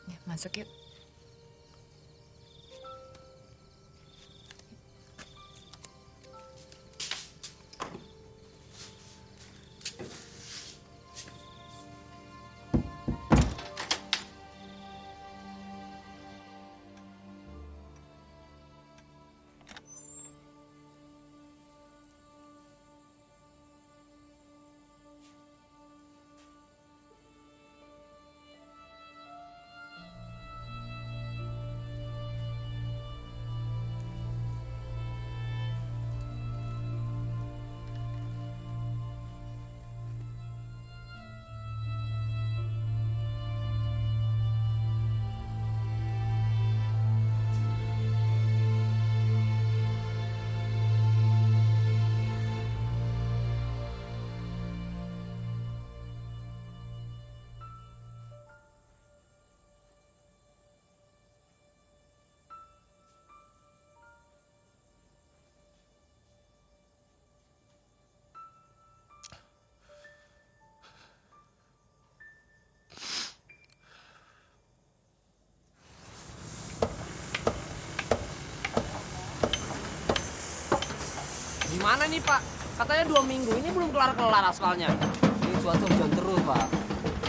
Ya, masuk yuk. Gimana nih Pak? Katanya 2 minggu ini belum kelar-kelar aspalnya. Ini cuaca hujan terus, Pak.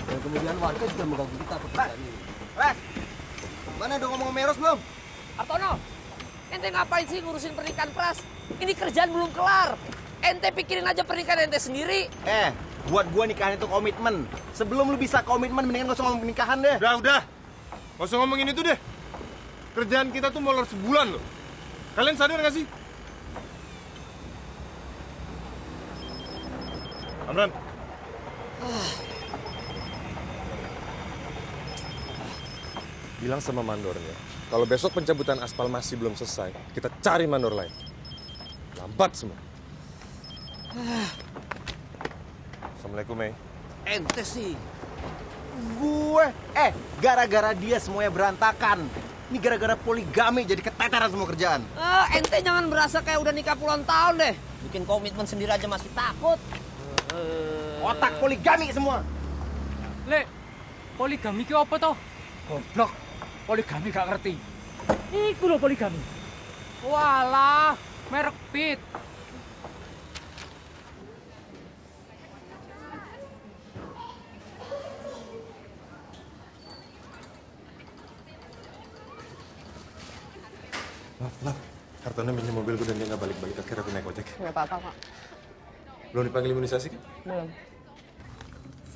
Dan kemudian warga sudah mengganggu kita pekerjaan ini. Wes, mana udah ngomong sama Eros belum? Artono, ente ngapain sih ngurusin pernikahan Pras? Ini kerjaan belum kelar. Ente pikirin aja pernikahan ente sendiri. Buat gua nikahan itu komitmen. Sebelum lu bisa komitmen, mendingan gak usah ngomong pernikahan deh. Udah. Gak usah ngomongin itu deh. Kerjaan kita tuh molor sebulan loh. Kalian sadar gak sih? Amran. Bilang sama mandornya, kalau besok pencabutan aspal masih belum selesai, kita cari mandor lain. Lambat semua. Assalamualaikum, Mei. Ente sih. Gue, gara-gara dia semuanya berantakan. Ini gara-gara poligami jadi keteteran semua kerjaan. Ente jangan berasa kayak udah nikah puluhan tahun deh. Bikin komitmen sendiri aja masih takut. Otak poligami semua. Lek, poligami ki apa toh? Goblok. Poligami gak ngerti. Iku lho poligami. Walah, merek Pit. Maaf. Kartonnya minjem mobilku dan dia nggak balik-balik. Akhirnya aku naik ojek. Gak apa-apa Pak. Belum dipanggil imunisasi kan? Belum.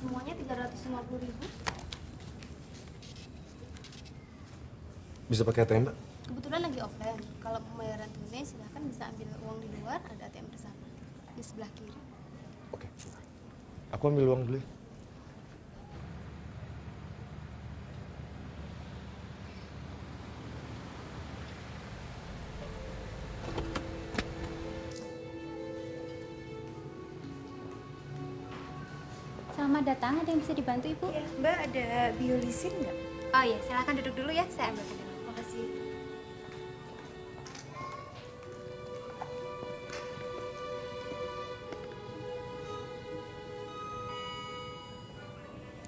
Semuanya 350.000. Bisa pakai ATM, Mbak? Kebetulan lagi offline. Kalau pembayaran tunai silahkan bisa ambil uang di luar, ada ATM bersama di sebelah kiri. Oke. Aku ambil uang dulu ya. Selamat datang, ada yang bisa dibantu Ibu? Ya, Mbak ada biolisin nggak? Oh iya, silakan duduk dulu ya, saya ambil ke dalam. Makasih.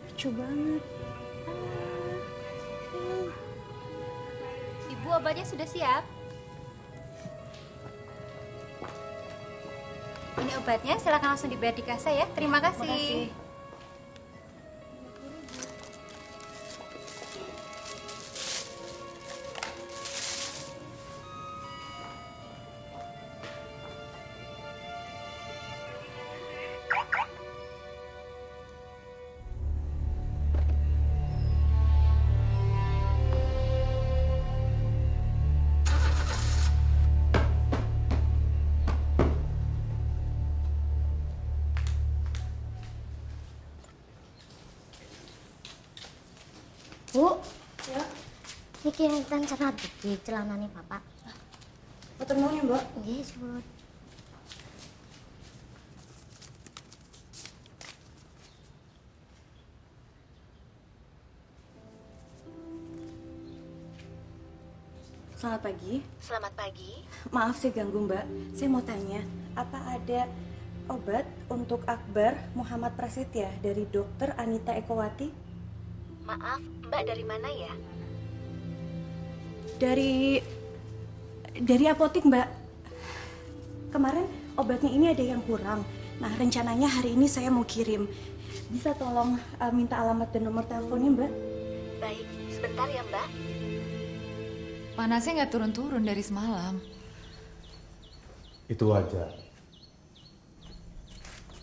Lucu banget. Ibu, obatnya sudah siap. Ini obatnya, silakan langsung dibayar di kasa ya. Terima kasih. Bu, ya. Niki enten cenah di celanane Bapak. Mboten mau nih, Mbak. Nggih, suwun. Selamat pagi. Selamat pagi. Maaf saya ganggu, Mbak. Saya mau tanya, apa ada obat untuk Akbar Muhammad Prasetya dari Dokter Anita Ekowati? Maaf, Mbak dari mana ya? Dari apotek, Mbak. Kemarin obatnya ini ada yang kurang. Nah, rencananya hari ini saya mau kirim. Bisa tolong minta alamat dan nomor teleponnya, Mbak? Baik, sebentar ya Mbak. Panasnya nggak turun-turun dari semalam. Itu wajar.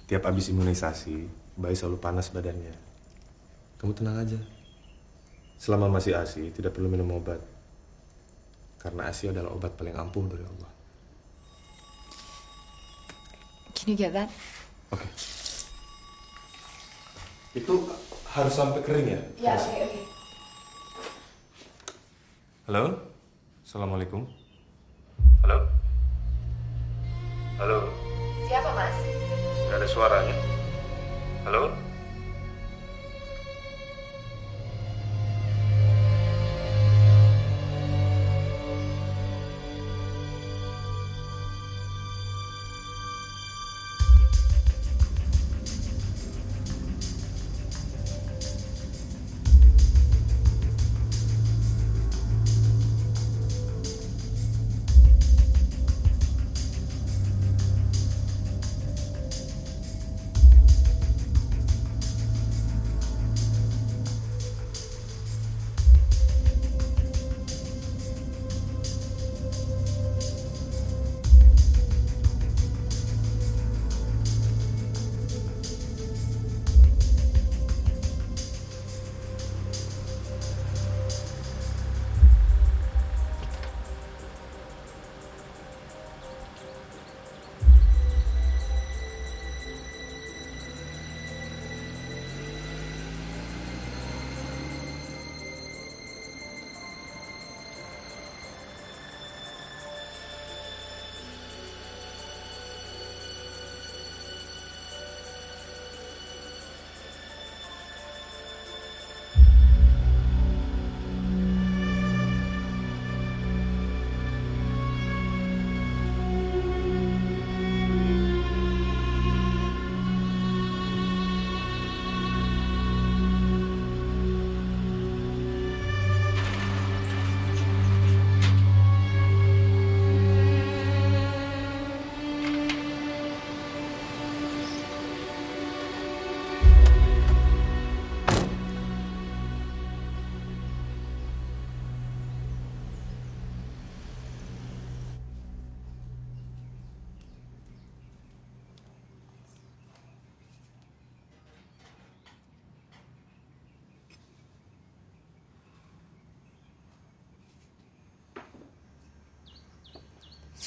Tiap habis imunisasi, bayi selalu panas badannya. Kamu tenang aja. Selama masih ASI, tidak perlu minum obat. Karena ASI adalah obat paling ampuh dari Allah. Can you get that? Oke. Itu harus sampai kering ya? Ya, oke. Halo? Assalamualaikum. Halo? Halo? Siapa, Mas? Gak ada suaranya. Halo?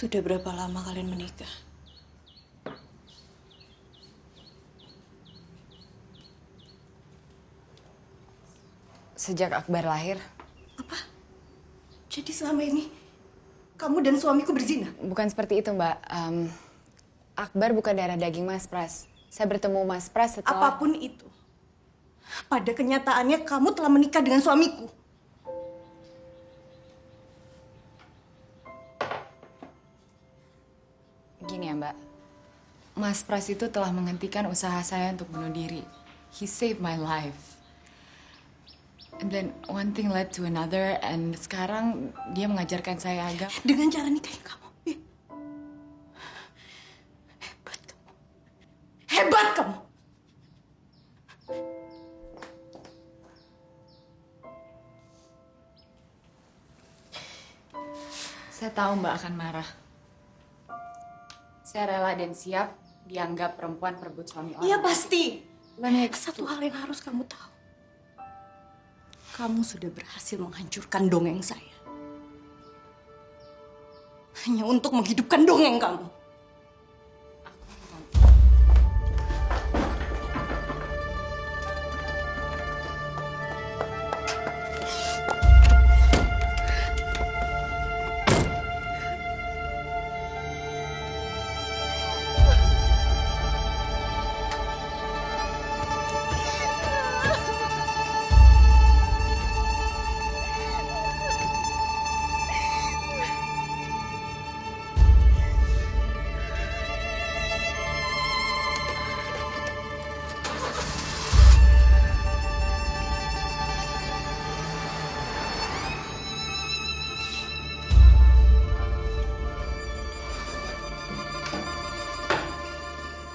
Sudah berapa lama kalian menikah? Sejak Akbar lahir. Apa? Jadi selama ini kamu dan suamiku berzina? Bukan seperti itu, Mbak. Akbar bukan darah daging Mas Pras. Saya bertemu Mas Pras setelah... Apapun itu, pada kenyataannya kamu telah menikah dengan suamiku. Gini ya, Mbak. Mas Pras itu telah menghentikan usaha saya untuk bunuh diri. He saved my life. And then one thing led to another, and sekarang dia mengajarkan saya agama. Dengan cara nikahin kamu. Hebat kamu. Hebat kamu. Saya tahu Mbak akan marah. Saya rela dan siap dianggap perempuan perebut suami orang. Iya pasti. Next. Satu hal yang harus kamu tahu. Kamu sudah berhasil menghancurkan dongeng saya. Hanya untuk menghidupkan dongeng kamu.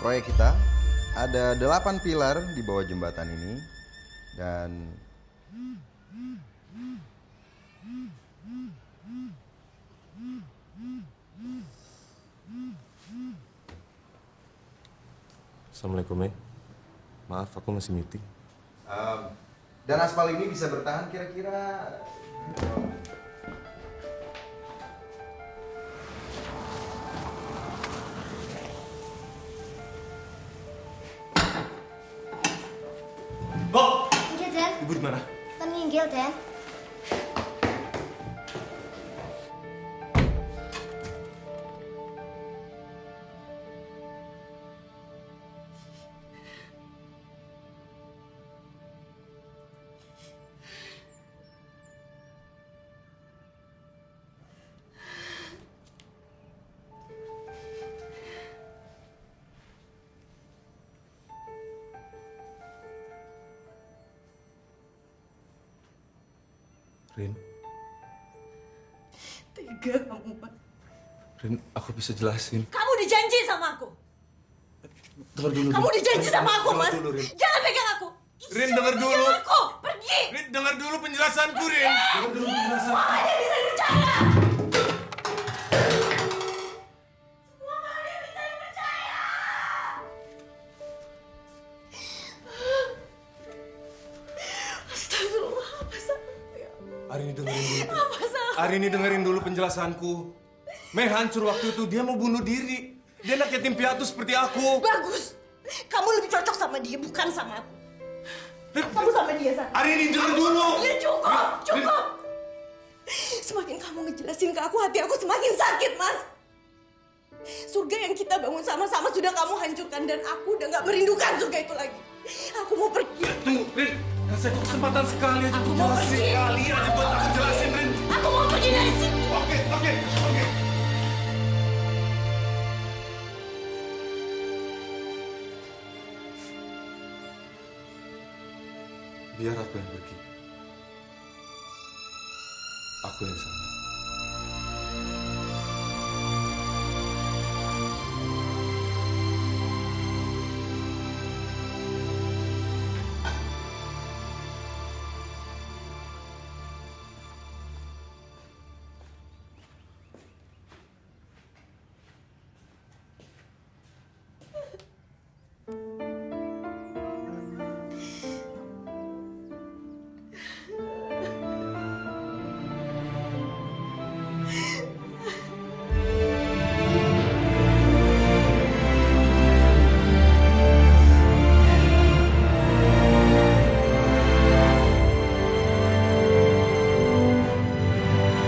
proyek kita ada 8 pilar di bawah jembatan ini dan Assalamualaikum, Mei. Maaf, aku masih meeting. dan aspal ini bisa bertahan kira-kira Inggil, Den. Ibu di mana? Tan inggil, Den. Rin, Tega kamu, Mas. Rin, aku bisa jelasin. Kamu udah janji sama aku. Dengar dulu. Kamu udah janji sama aku, Mas. Dulu, Rin. Jangan pegang aku. Rin, dengar dulu. Pegang aku. Pergi. Rin, dengar dulu penjelasanku, Rin. Dengar dulu penjelasanku. Semua ada bisa dipercaya. Semua ada bisa dipercaya. Astagfirullah, apa salahnya? Arini dengerin dulu. Apa salah? Arini dengerin dulu penjelasanku. Mei hancur waktu itu, dia mau bunuh diri. Dia anak yatim piatu seperti aku. Bagus. Kamu lebih cocok sama dia, bukan sama aku. Kamu sama dia, San. Arini denger dulu. Ya cukup, cukup. Semakin kamu ngejelasin ke aku, hati aku semakin sakit, Mas. Surga yang kita bangun sama-sama sudah kamu hancurkan dan aku udah gak merindukan surga itu lagi. Aku mau pergi. Tunggu, Rin. Kasih aku kesempatan sekali aja Aku buat mau jelasin. pergi. Sekali aja buat aku jelasin, Rin. Aku mau pergi dari sini. Oke. Biar aku yang pergi. Aku yang salah.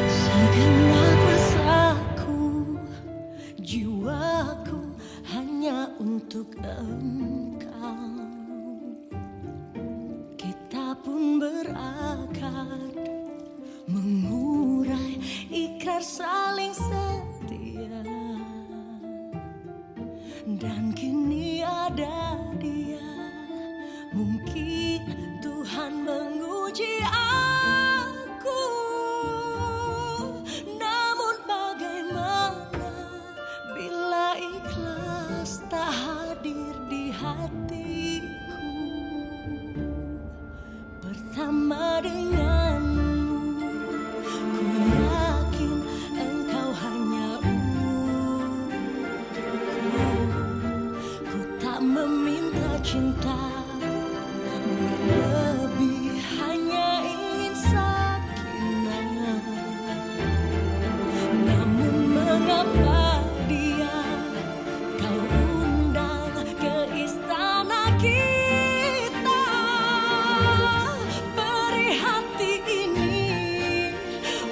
Segenap rasaku, jiwaku hanya untuk engkau. Kita pun berakad mengurai ikrar saling setia. Dan kini ada dia, mungkin Tuhan menguji aku. Namun bagaimana bila ikhlas tak hadir di hatiku. Bersama denganmu, ku yakin engkau hanya untukku. Ku tak meminta cinta berlebih, hanya ingin sakinah. Namun mengapa dia kau undang ke istana kita? Beri hati ini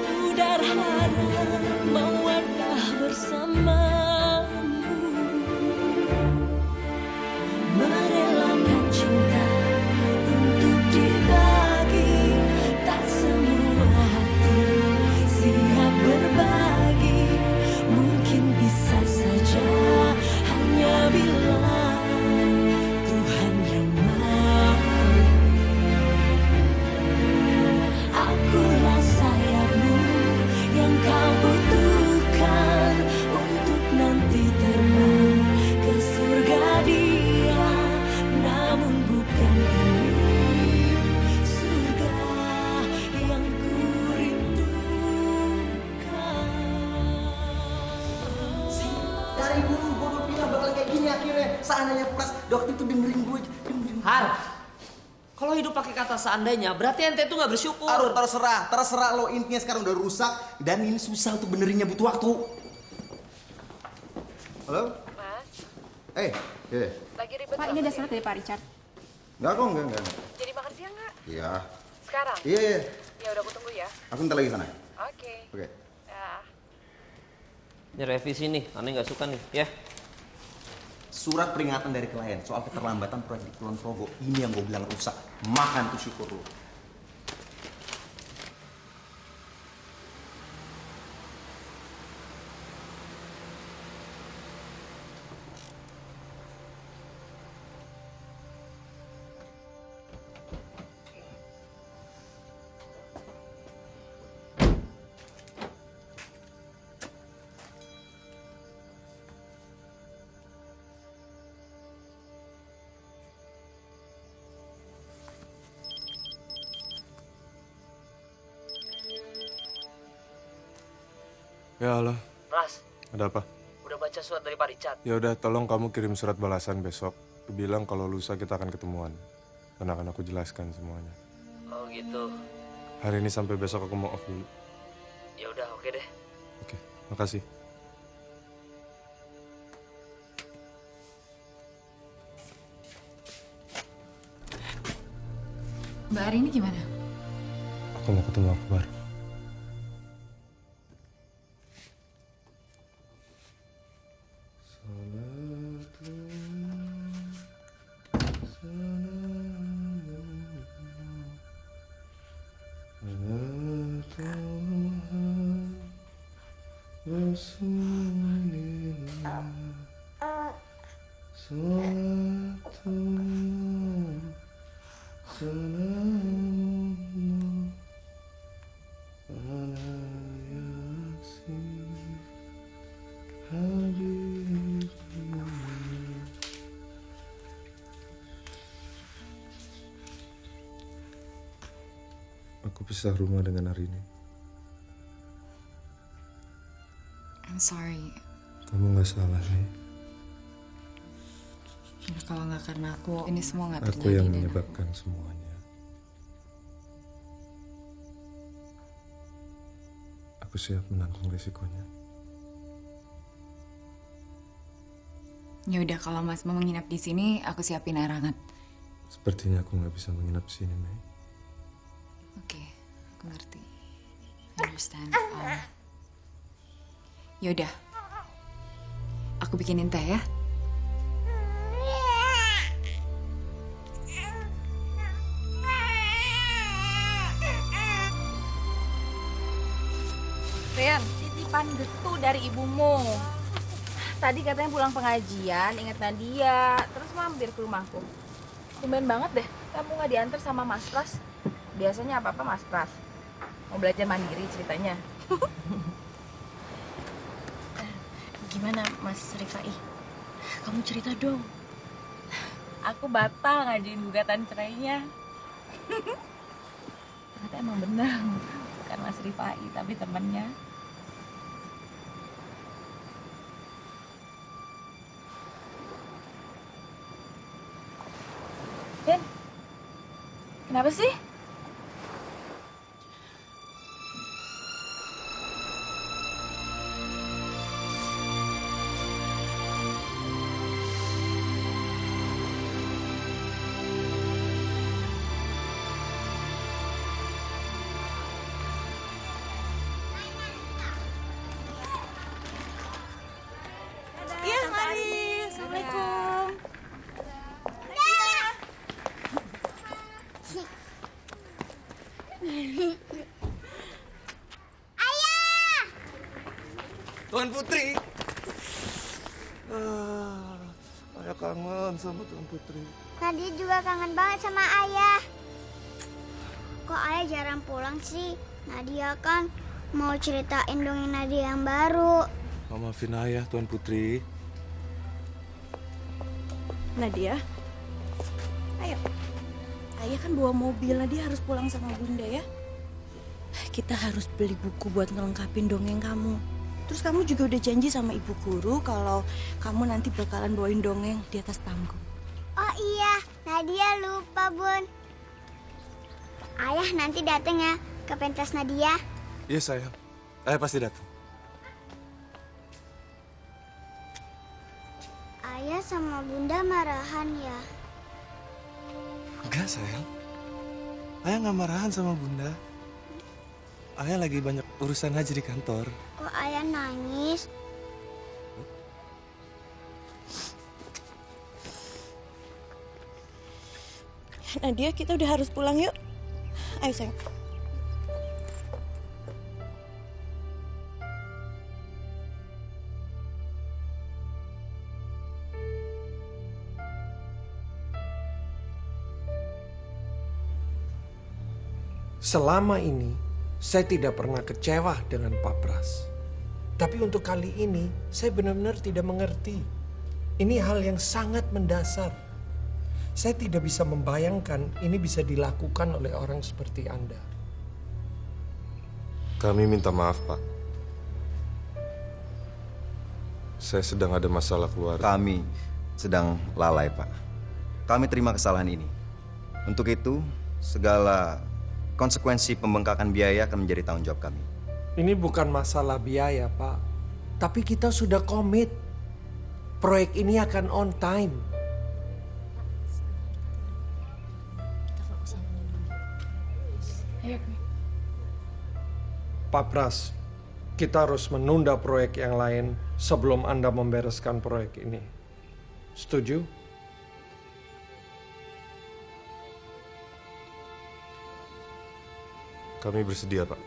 pudar harap mawaddah bersamamu. Merelakan cinta untuk dibagi, tak semua hati siap berbagi. Mungkin bisa saja hanya bila Tuhan yang mau. Akulah sayapmu yang kau butuhkan untuk seandainya Pras waktu itu dengerin gue. Har, kalau hidup pakai kata seandainya, berarti ente tuh nggak bersyukur. Aduh, terserah lo, intinya sekarang udah rusak dan ini susah untuk benerinnya, butuh waktu. Halo? Mas, Iya. lagi ribet. Pak, ini ada surat dari Pak Richard. Enggak kok, enggak. Jadi makan siang nggak? Iya. Sekarang? Iya. Ya udah, aku tunggu ya. Aku ntar lagi sana. Oke. Oke. Ya. Ini revisi nih, aneh nggak suka nih, ya. Surat peringatan dari klien soal keterlambatan proyek di Kulon Progo. Ini yang gue bilang rusak. Makan tuh syukur lo. Ya Allah, Pras, ada apa? udah baca surat dari Pak Richard. Ya udah, tolong kamu kirim surat balasan besok. Bilang kalau lusa kita akan ketemuan. Dan akan aku jelaskan semuanya. Oh gitu. Hari ini sampai besok aku mau off dulu. Ya udah, oke deh. Oke, makasih. Mbak Arini gimana? Aku mau ketemu Akbar. Aku pisah rumah dengan Arini. I'm sorry. Kamu nggak salah nih. Ya, kalau nggak karena aku, ini semua nggak terjadi. Aku yang dan menyebabkan semuanya. Aku siap menanggung risikonya. Ya udah, kalau Mas mau menginap di sini, aku siapin air hangat. Sepertinya aku nggak bisa menginap di sini, Mei. Oke, aku ngerti. I understand. Ya udah, aku bikinin teh ya. Rian, titipan getu dari ibumu. Tadi katanya pulang pengajian, inget Nadia, terus mampir ke rumahku. Tumben banget deh, kamu nggak diantar sama Mas Pras. Biasanya apa-apa Mas Pras. Mau belajar mandiri ceritanya. Gimana Mas Rifai? Kamu cerita dong. Aku batal ngajuin gugatan cerainya. Ternyata emang bener, bukan Mas Rifai, tapi temennya. Ben, kenapa sih? Iya, mari. Assalamualaikum. Tuan Putri. Ayah kangen sama Tuan Putri. Nadia juga kangen banget sama ayah. Kok ayah jarang pulang sih? Nadia kan mau ceritain dongeng Nadia yang baru. Maafin ayah, Tuan Putri. Nadia, ayo. Ayah kan bawa mobil, Nadia harus pulang sama Bunda ya. Kita harus beli buku buat ngelengkapin dongeng kamu. Terus kamu juga udah janji sama ibu guru kalau kamu nanti bakalan bawain dongeng di atas panggung. Oh iya, Nadia lupa, Bun. Ayah nanti datang ya ke pentas Nadia. Iya sayang, ayah pasti datang. Ayah sama Bunda marahan ya? Enggak sayang, ayah nggak marahan sama bunda. Ayah lagi banyak urusan aja di kantor. Kok ayah nangis? Nadia, kita udah harus pulang yuk. Ayo sayang. Selama ini, saya tidak pernah kecewa dengan Pak Pras. Tapi untuk kali ini, saya benar-benar tidak mengerti. Ini hal yang sangat mendasar. Saya tidak bisa membayangkan ini bisa dilakukan oleh orang seperti Anda. Kami minta maaf, Pak. Saya sedang ada masalah keluarga. Kami sedang lalai, Pak. Kami terima kesalahan ini. Untuk itu, segala konsekuensi pembengkakan biaya akan menjadi tanggung jawab kami. Ini bukan masalah biaya, Pak. Tapi kita sudah komit. Proyek ini akan on time. Pak Pras, kita harus menunda proyek yang lain sebelum Anda membereskan proyek ini. Setuju? Kami bersedia, Pak.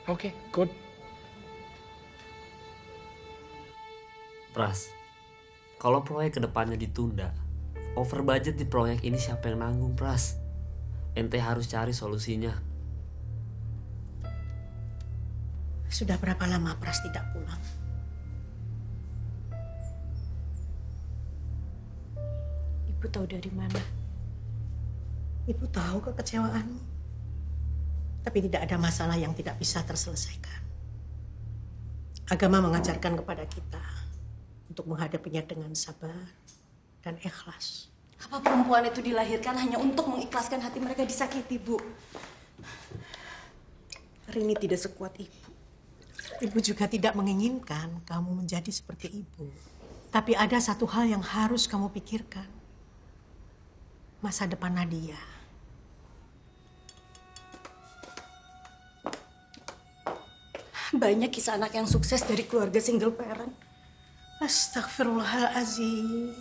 Oke, good. Pras, kalau proyek kedepannya ditunda, over budget di proyek ini siapa yang nanggung, Pras? Ente harus cari solusinya. Sudah berapa lama Pras tidak pulang? Ibu tahu dari mana? Ibu tahu kekecewaanmu. Tapi tidak ada masalah yang tidak bisa terselesaikan. Agama mengajarkan kepada kita untuk menghadapinya dengan sabar dan ikhlas. Apa perempuan itu dilahirkan hanya untuk mengikhlaskan hati mereka disakiti, Bu? Rini tidak sekuat ibu. Ibu juga tidak menginginkan kamu menjadi seperti ibu. Tapi ada satu hal yang harus kamu pikirkan. Masa depan Nadia. Banyak kisah anak yang sukses dari keluarga single parent. Astagfirullahaladzim.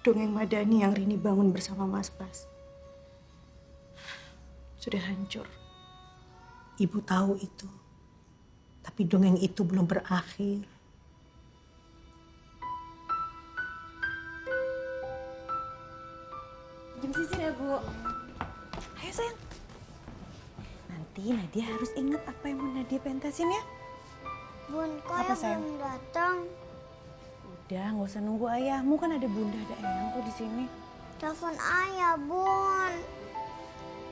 Dongeng Madani yang Rini bangun bersama Mas Pras sudah hancur. Ibu tahu itu. Tapi dongeng itu belum berakhir. Jam sini ya, Bu. Ayo sayang. Nanti Nadia harus ingat apa yang mau Nadia pentasin ya. Bun, kok Apa, ayah sayang? belum datang? Udah, nggak usah nunggu ayahmu, kan ada bunda, ada eyang kok di sini. Telepon ayah, Bun.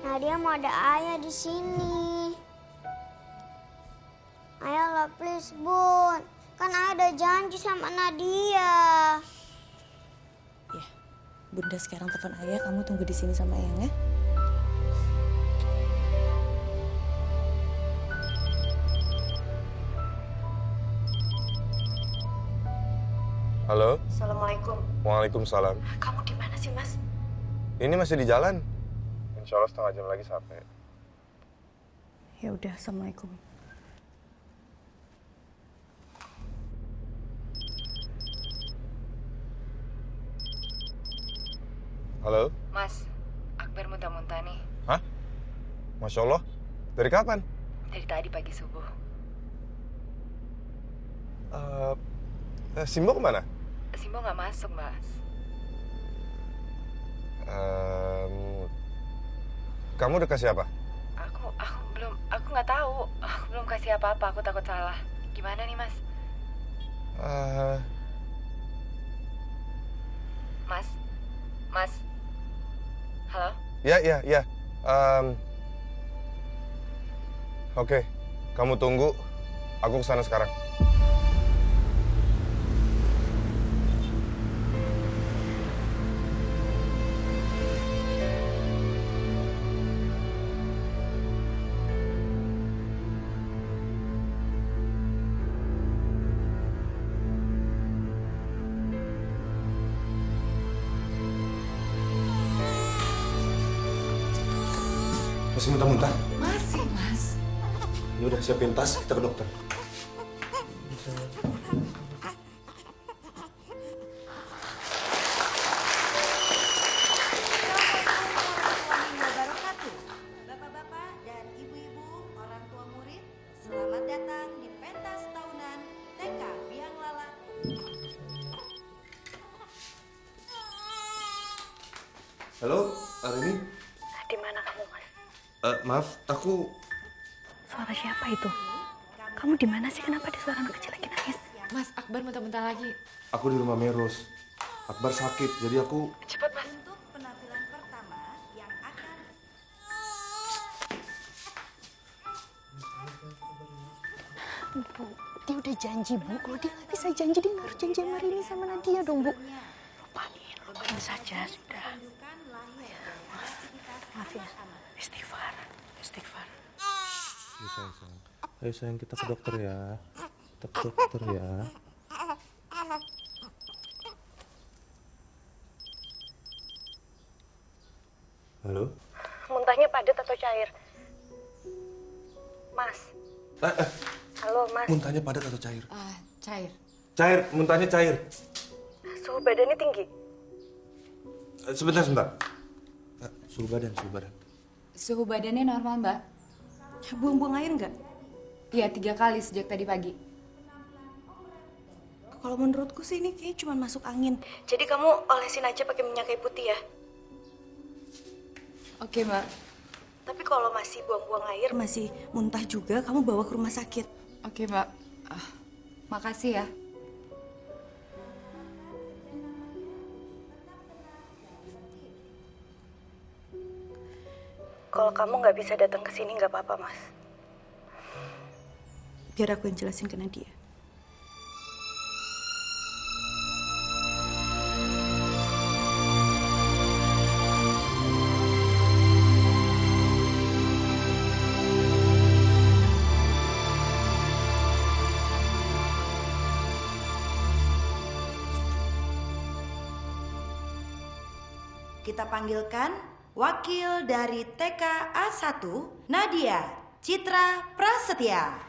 Nadia mau ada ayah di sini. Ayah lah, please, Bun. Kan ayah ada janji sama Nadia. Ya, bunda sekarang telepon ayah, kamu tunggu di sini sama eyang ya. Halo? Assalamualaikum. Waalaikumsalam. Kamu di mana sih, Mas? Ini masih di jalan. Insya Allah setengah jam lagi sampai. Ya udah, assalamualaikum. Halo? Mas, Akbar muntah-muntah nih. Hah? Masya Allah. Dari kapan? Dari tadi pagi subuh. Simbo kemana? Simbo nggak masuk, Mas. Kamu udah kasih apa? Aku nggak tahu. Aku belum kasih apa-apa. Aku takut salah. Gimana nih, Mas? Mas. Halo? Ya. Oke, kamu tunggu. Aku kesana sekarang. Masih muntah-muntah? Masih, Mas. Ya udah, siapin tas, kita ke dokter. Bapak-bapak dan ibu-ibu, orang tua murid, selamat datang di pentas tahunan TK Biang Lala. Halo, Arini? Di mana kamu, Mas? Maaf, aku... Suara siapa itu? Kamu di mana sih? Kenapa ada suara anak kecil lagi nangis? Mas, Akbar muntah-muntah lagi. Aku di rumah Meros. Akbar sakit, jadi aku... Cepat, Mas. Untuk penampilan pertama yang akan... Bu, dia udah janji, Bu. Kalau dia nggak bisa janji, dia harus janji sama Rini sama Nadia dong, Bu. Lupain saja, sudah. Maaf ya. Istighfar. Ayo sayang. Ayo sayang, kita ke dokter ya. Kita ke dokter ya. Halo? Muntahnya padat atau cair? Mas. Halo, Mas. Muntahnya padat atau cair? Cair. Cair, muntahnya cair. Suhu badannya tinggi? Sebentar. Suhu badan. Suhu badannya normal, Mbak. Buang-buang air nggak? Iya, 3 kali sejak tadi pagi. Kalau menurutku sih ini kayaknya cuma masuk angin. Jadi kamu olesin aja pakai minyak kayu putih ya. Oke, Mbak. Tapi kalau masih buang-buang air, masih muntah juga, kamu bawa ke rumah sakit. Oke, Mbak. Makasih ya. Kalau kamu nggak bisa datang ke sini nggak apa-apa, Mas. Biar aku yang jelasin ke Nadia. Kita panggilkan wakil dari TK A1, Nadia Citra Prasetya.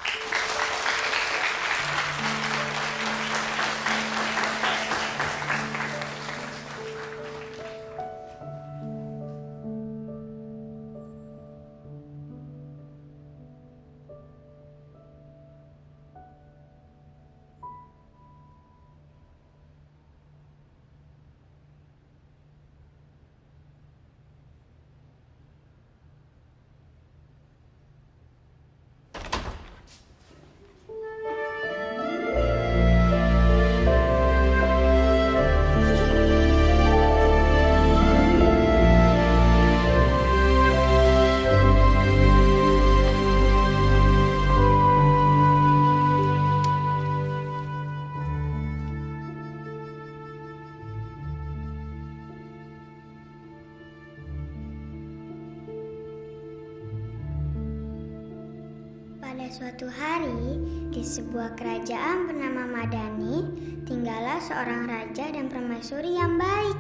Pada suatu hari, di sebuah kerajaan bernama Madani, tinggallah seorang raja dan permaisuri yang baik.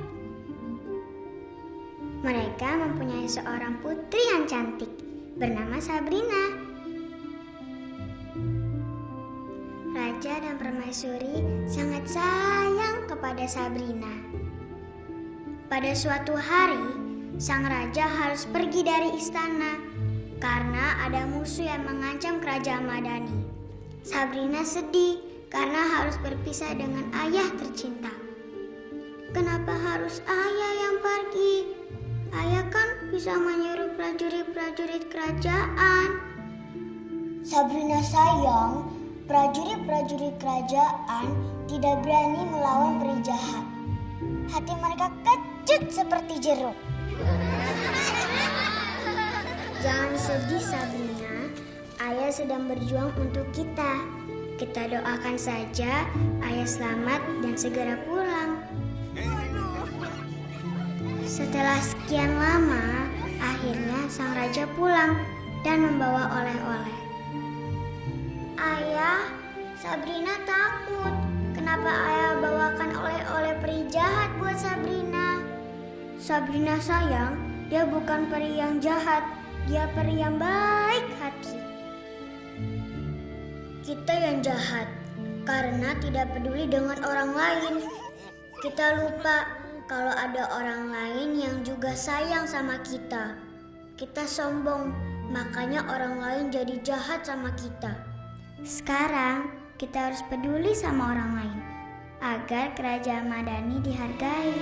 Mereka mempunyai seorang putri yang cantik, bernama Sabrina. Raja dan permaisuri sangat sayang kepada Sabrina. Pada suatu hari, sang raja harus pergi dari istana karena ada musuh yang mengancam kerajaan Madani. Sabrina sedih karena harus berpisah dengan ayah tercinta. Kenapa harus ayah yang pergi? Ayah kan bisa menyuruh prajurit-prajurit kerajaan. Sabrina sayang, prajurit-prajurit kerajaan tidak berani melawan peri jahat. Hati mereka kecut seperti jeruk. Jangan sedih, Sabrina. Ayah sedang berjuang untuk kita. Kita doakan saja Ayah selamat dan segera pulang. Setelah sekian lama, akhirnya sang raja pulang dan membawa oleh-oleh. Ayah, Sabrina takut. Kenapa Ayah bawakan oleh-oleh peri jahat buat Sabrina? Sabrina sayang, dia bukan peri yang jahat. Dia peri yang baik hati. Kita yang jahat karena tidak peduli dengan orang lain. Kita lupa kalau ada orang lain yang juga sayang sama kita. Kita sombong, makanya orang lain jadi jahat sama kita. Sekarang kita harus peduli sama orang lain agar kerajaan Madani dihargai.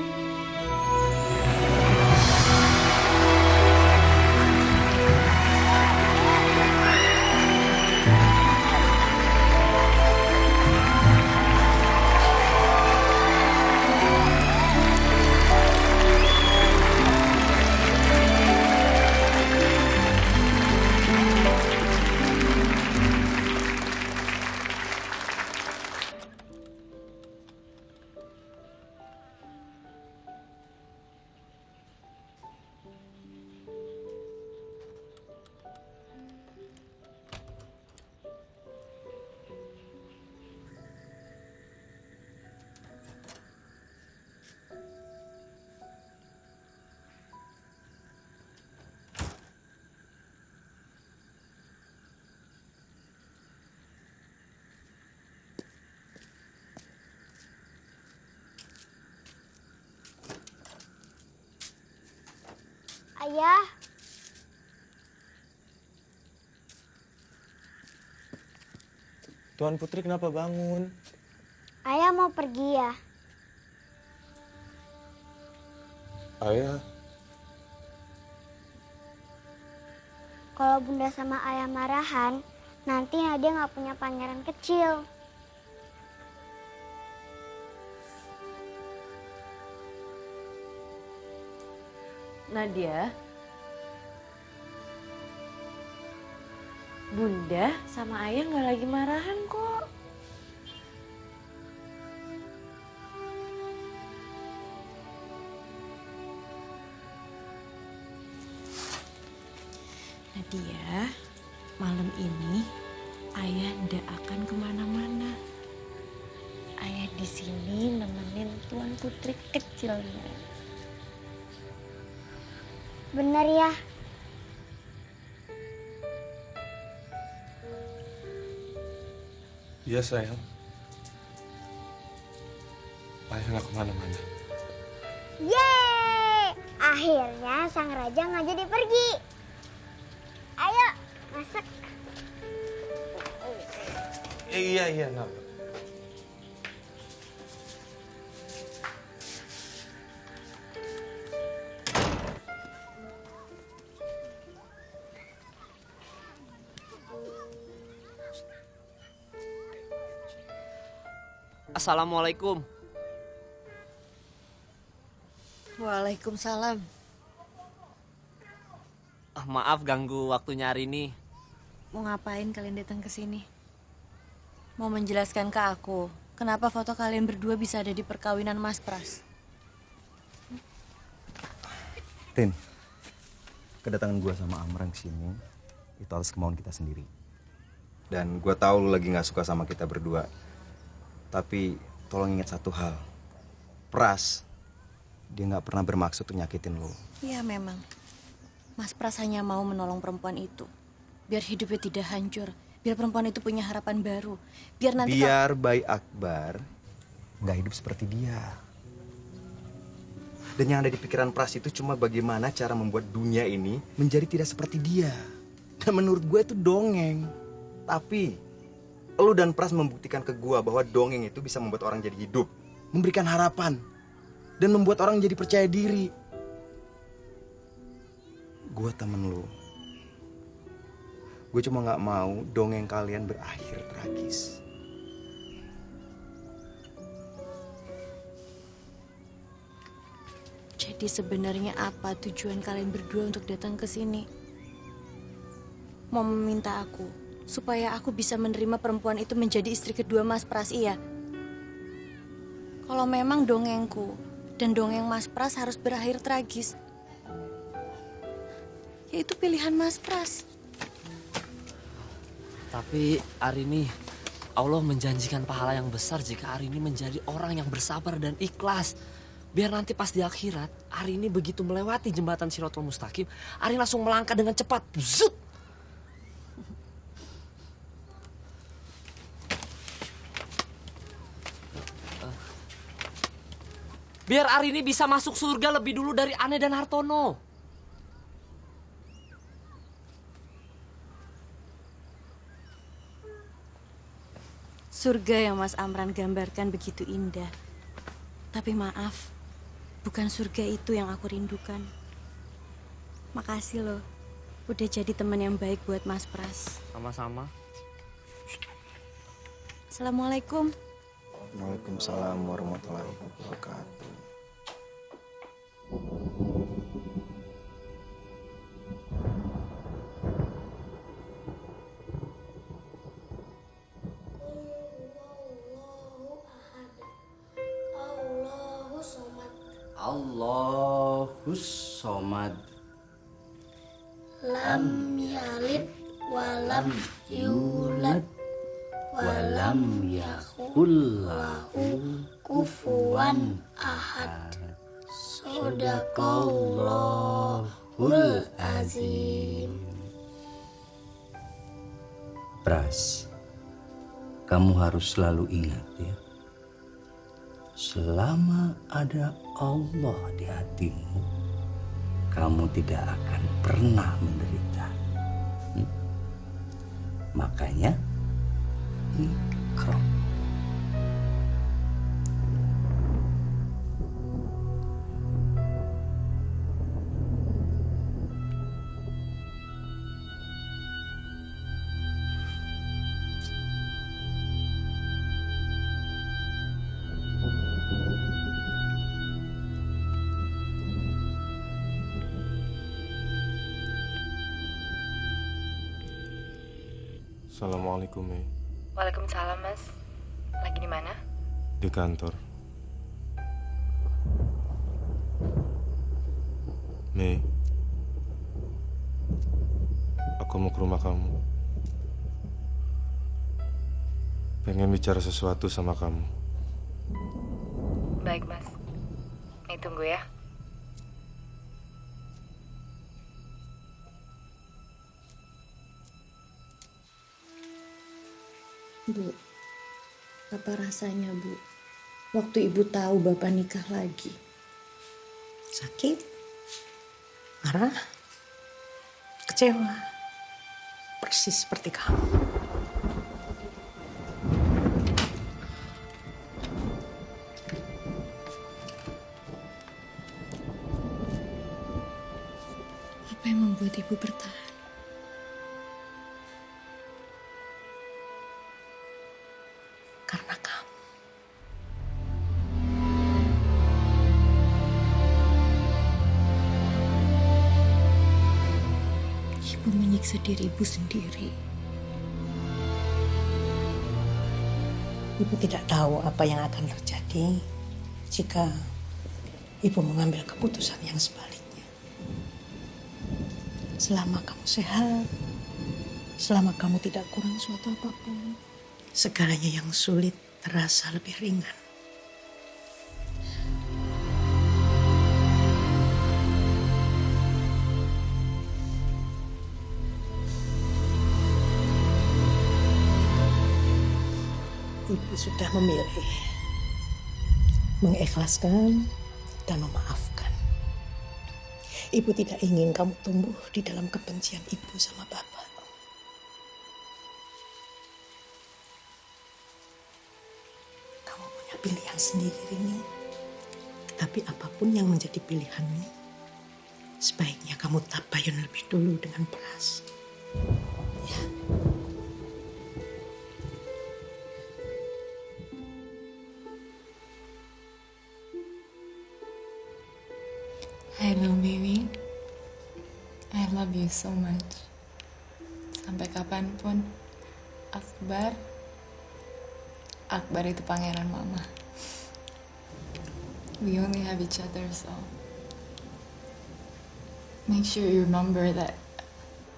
Ayah, Tuan Putri kenapa bangun? Ayah mau pergi ya? Ayah, Kalau Bunda sama Ayah marahan, nanti Nadia nggak punya pangeran kecil. Nadia, Bunda sama Ayah nggak lagi marahan kok. Nadia, malam ini Ayah ndak akan kemana-mana. Ayah di sini nemenin Tuan Putri kecilnya. Bener ya? iya sayang. Ayah nggak kemana-mana. Yeay! Akhirnya sang raja nggak jadi pergi. Ayo, masak. Iya, nggak. Assalamualaikum. Waalaikumsalam. Maaf ganggu waktunya hari ini. Mau ngapain kalian datang ke sini? Mau menjelaskan ke aku, kenapa foto kalian berdua bisa ada di perkawinan Mas Pras? Tin, kedatangan gue sama Amran kesini itu atas kemauan kita sendiri. Dan gue tahu lu lagi nggak suka sama kita berdua. Tapi tolong ingat satu hal, Pras, dia nggak pernah bermaksud untuk nyakitin lo. Iya memang, Mas Pras hanya mau menolong perempuan itu, biar hidupnya tidak hancur, biar perempuan itu punya harapan baru, biar nanti biar Bayi Akbar nggak hidup seperti dia. Dan yang ada di pikiran Pras itu cuma bagaimana cara membuat dunia ini menjadi tidak seperti dia. Dan menurut gue itu dongeng. Tapi lu dan Pras membuktikan ke gua bahwa dongeng itu bisa membuat orang jadi hidup, memberikan harapan, dan membuat orang jadi percaya diri. Gua temen lu. Gue cuma gak mau dongeng kalian berakhir tragis. Jadi sebenarnya apa tujuan kalian berdua untuk datang ke sini? Mau meminta aku supaya aku bisa menerima perempuan itu menjadi istri kedua Mas Pras, iya. Kalau memang dongengku dan dongeng Mas Pras harus berakhir tragis, ya itu pilihan Mas Pras. Tapi Arini, Allah menjanjikan pahala yang besar jika Arini menjadi orang yang bersabar dan ikhlas. Biar nanti pas di akhirat, Arini begitu melewati jembatan Shirathul Mustaqim, Arini langsung melangkah dengan cepat. Zut! Biar Arini bisa masuk surga lebih dulu dari Ane dan Hartono. Surga yang Mas Amran gambarkan begitu indah. Tapi maaf, bukan surga itu yang aku rindukan. Makasih loh, udah jadi teman yang baik buat Mas Pras. Sama-sama. Assalamualaikum. Waalaikumsalam warahmatullahi wabarakatuh. Allahus somad. Lam yalid walam yulad walam yakul lahu kufuwan ahad. Sadaqallahul azim. Pras, kamu harus selalu ingat ya. Selama ada Allah di hatimu, kamu tidak akan pernah menderita. Makanya, Iqra. Assalamualaikum, Mei. Waalaikumsalam, Mas. Lagi di mana? Di kantor. Mei, aku mau ke rumah kamu. Pengen bicara sesuatu sama kamu. Baik, Mas. Nih, tunggu ya. Bu, apa rasanya, Bu, waktu Ibu tahu Bapak nikah lagi? Sakit, marah, kecewa, persis seperti kamu. Apa yang membuat Ibu bertahan? Karena kamu. Ibu menyiksa diri Ibu sendiri. Ibu tidak tahu apa yang akan terjadi jika Ibu mengambil keputusan yang sebaliknya. Selama kamu sehat, selama kamu tidak kurang suatu apapun, segalanya yang sulit terasa lebih ringan. Ibu sudah memilih mengikhlaskan dan memaafkan. Ibu tidak ingin kamu tumbuh di dalam kebencian ibu sama bapak. Kamu punya pilihan sendiri ini. Tapi apapun yang menjadi pilihanmu, sebaiknya kamu tabayun lebih dulu dengan Pras. Ya. I know, baby. I love you so much. Sampai kapanpun, Akbar itu pangeran mama. We only have each other, so make sure you remember that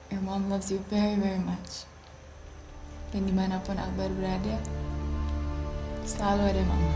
your mom loves you very, very much. Dan dimanapun Akbar berada, selalu ada mama.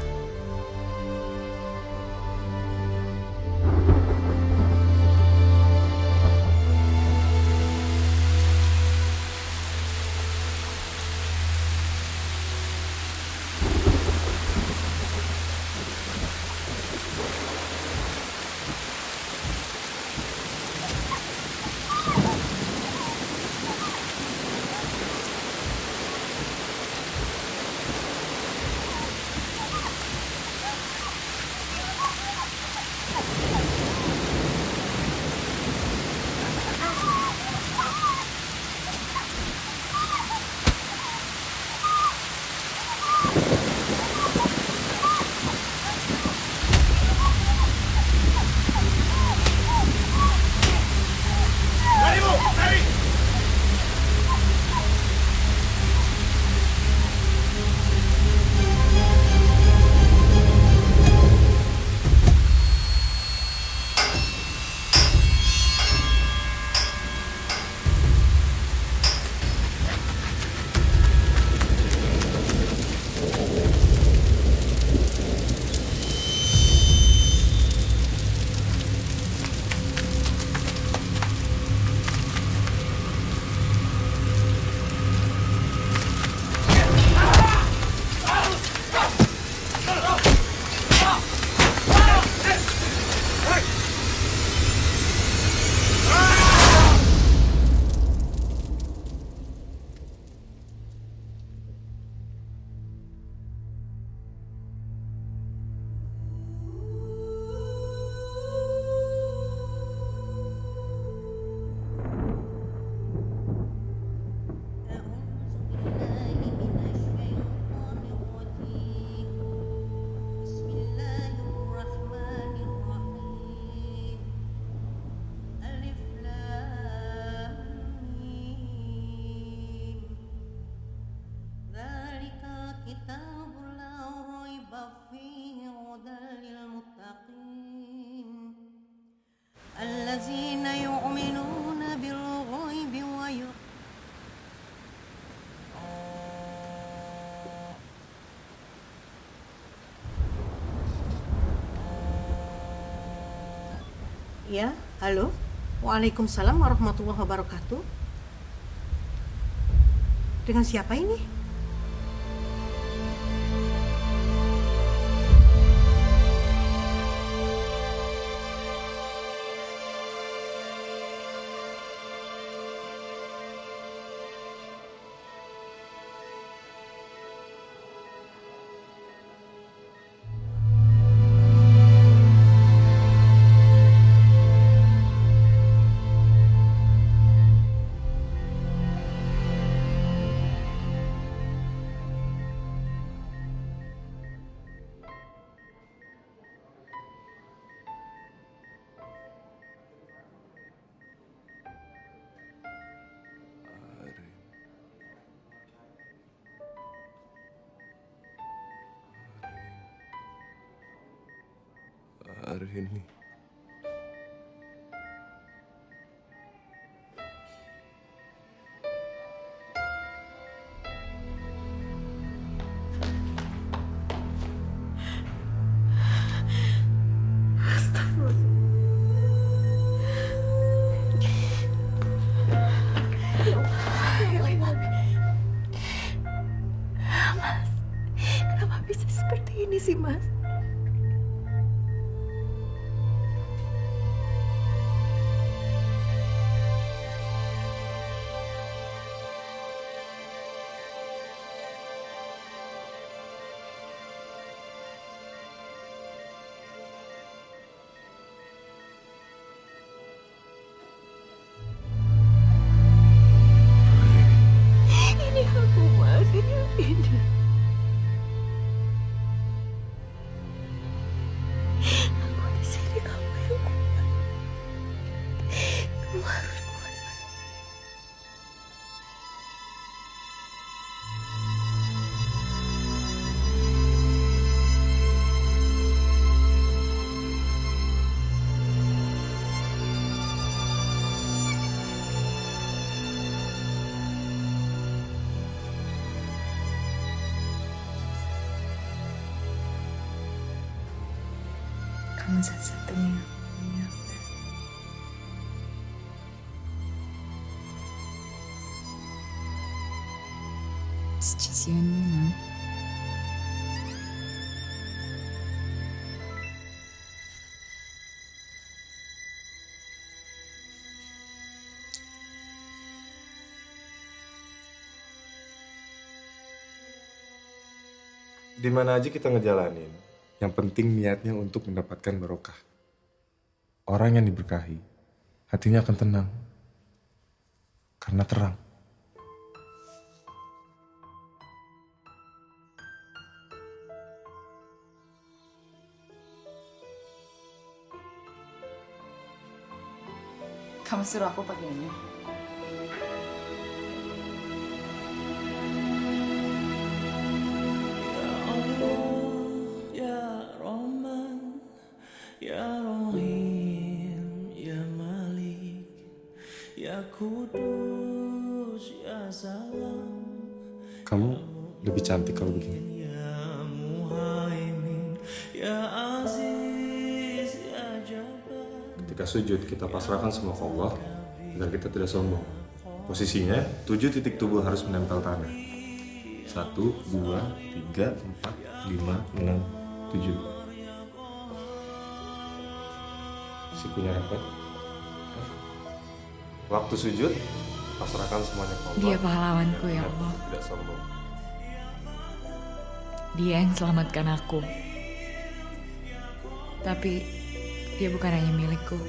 Ya, halo. Waalaikumsalam warahmatullahi wabarakatuh. Dengan siapa ini? Arini. Mas, kenapa bisa seperti ini sih, Mas? Ini aku, Mas. Ini. kamu satu-satunya. It's just you and me now. Di mana aja kita ngejalanin, yang penting niatnya untuk mendapatkan barokah. Orang yang diberkahi, hatinya akan tenang. Karena terang. Kamu suruh aku pakai ini. Kamu lebih cantik kalau begini. Ketika sujud, kita pasrahkan semua ke Allah agar kita tidak sombong. Posisinya, 7 titik tubuh harus menempel tanah. 1, 2, 3, 4, 5, 6, 7. Sikunya rapat. Waktu sujud, pasrahkan semuanya ke Allah. Dia pahlawanku ya Allah. Tidak sombong. Dia yang selamatkan aku. Tapi dia bukan hanya milikku.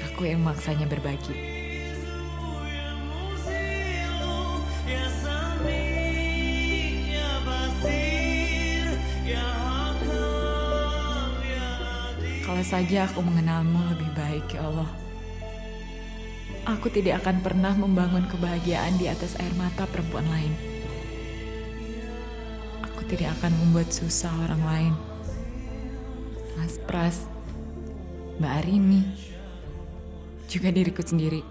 Aku yang maksanya berbagi. Kalau saja aku mengenalmu lebih baik, ya Allah. Aku tidak akan pernah membangun kebahagiaan di atas air mata perempuan lain. Aku tidak akan membuat susah orang lain. Mas Pras, Mbak Arini, juga diriku sendiri.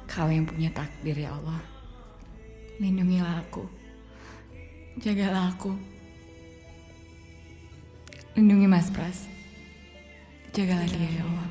Kau yang punya takdir, ya Allah. Lindungilah aku. Jagalah aku. Lindungi Mas Pras. Jagalah dia, ya Allah.